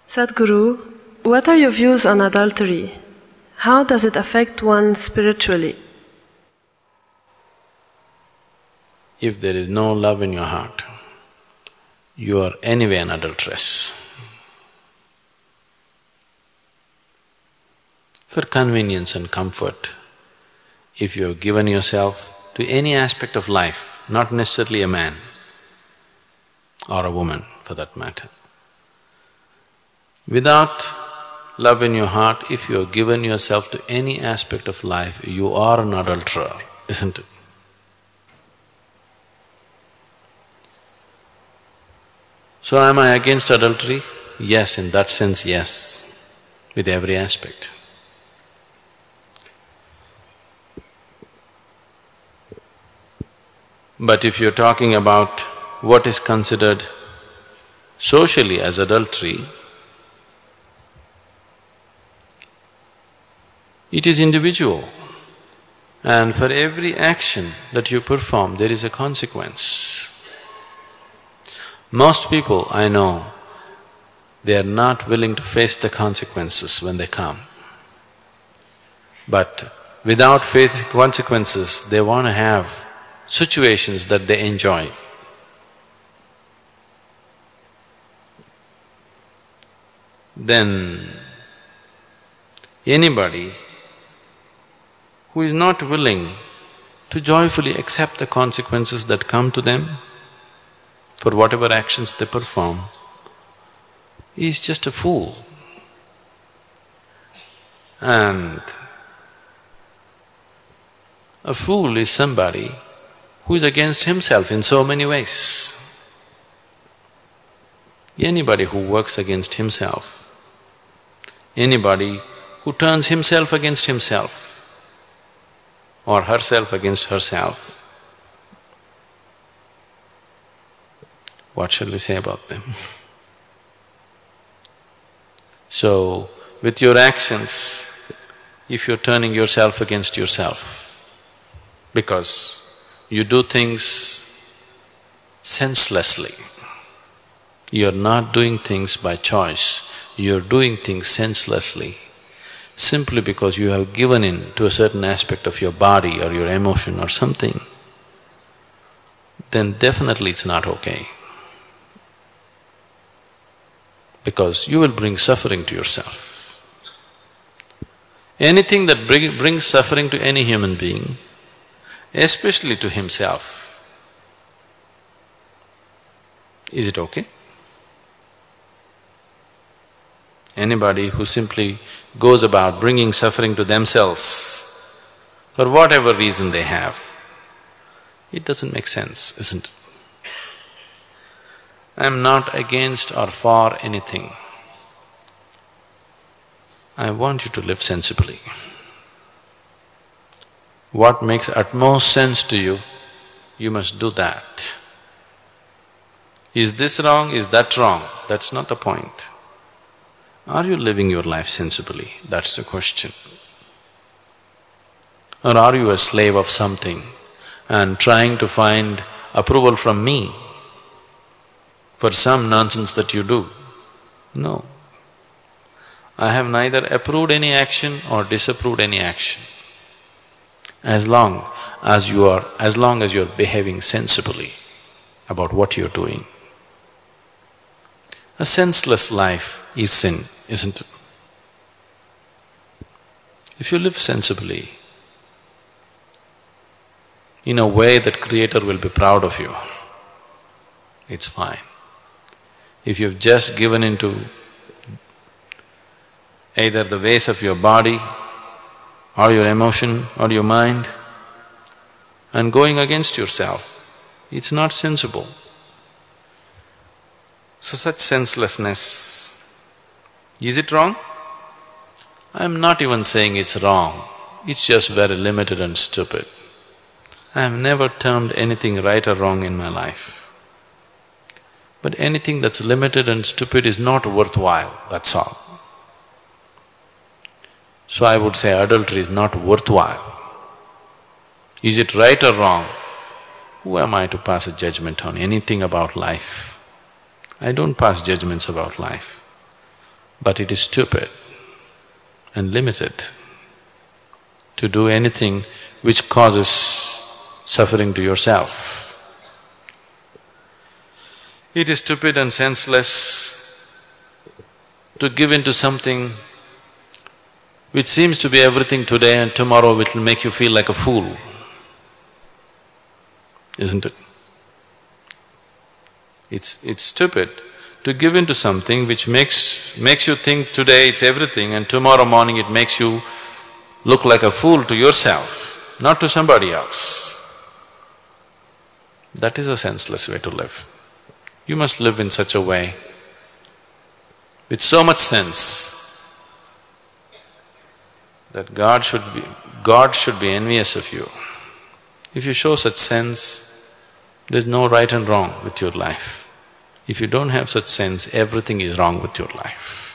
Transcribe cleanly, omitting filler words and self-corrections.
Sadhguru, what are your views on adultery? How does it affect one spiritually? If there is no love in your heart, you are anyway an adulteress. For convenience and comfort, if you have given yourself to any aspect of life, not necessarily a man or a woman for that matter, without love in your heart, if you have given yourself to any aspect of life, you are an adulterer, isn't it? So am I against adultery? Yes, in that sense, yes, with every aspect. But if you're talking about what is considered socially as adultery, it is individual, and for every action that you perform, there is a consequence. Most people I know, they are not willing to face the consequences when they come. But without facing consequences, they want to have situations that they enjoy. Then anybody who is not willing to joyfully accept the consequences that come to them for whatever actions they perform is just a fool. And a fool is somebody who is against himself in so many ways. Anybody who works against himself, anybody who turns himself against himself or herself against herself, what shall we say about them? So, with your actions, if you're turning yourself against yourself, because you do things senselessly, you're not doing things by choice, you're doing things senselessly, simply because you have given in to a certain aspect of your body or your emotion or something, then definitely it's not okay. Because you will bring suffering to yourself. Anything that brings suffering to any human being, especially to himself, is it okay? Anybody who simply goes about bringing suffering to themselves for whatever reason they have, it doesn't make sense, isn't it? I'm not against or for anything. I want you to live sensibly. What makes utmost sense to you, you must do that. Is this wrong, is that wrong? That's not the point. Are you living your life sensibly? That's the question. Or are you a slave of something and trying to find approval from me for some nonsense that you do? No. I have neither approved any action or disapproved any action. As long as you're behaving sensibly about what you're doing. A senseless life is sin, isn't it? If you live sensibly, in a way that Creator will be proud of you, it's fine. If you've just given into either the ways of your body or your emotion or your mind and going against yourself, it's not sensible. So such senselessness, is it wrong? I'm not even saying it's wrong, it's just very limited and stupid. I have never termed anything right or wrong in my life. But anything that's limited and stupid is not worthwhile, that's all. So I would say adultery is not worthwhile. Is it right or wrong? Who am I to pass a judgment on anything about life? I don't pass judgments about life. but it is stupid and limited to do anything which causes suffering to yourself. It is stupid and senseless to give in to something which seems to be everything today and tomorrow it will make you feel like a fool, isn't it? It's stupid to give in to something which makes you think today it's everything and tomorrow morning it makes you look like a fool to yourself, not to somebody else. That is a senseless way to live. You must live in such a way, with so much sense, that God should be envious of you. If you show such sense, there's no right and wrong with your life. If you don't have such sense, everything is wrong with your life.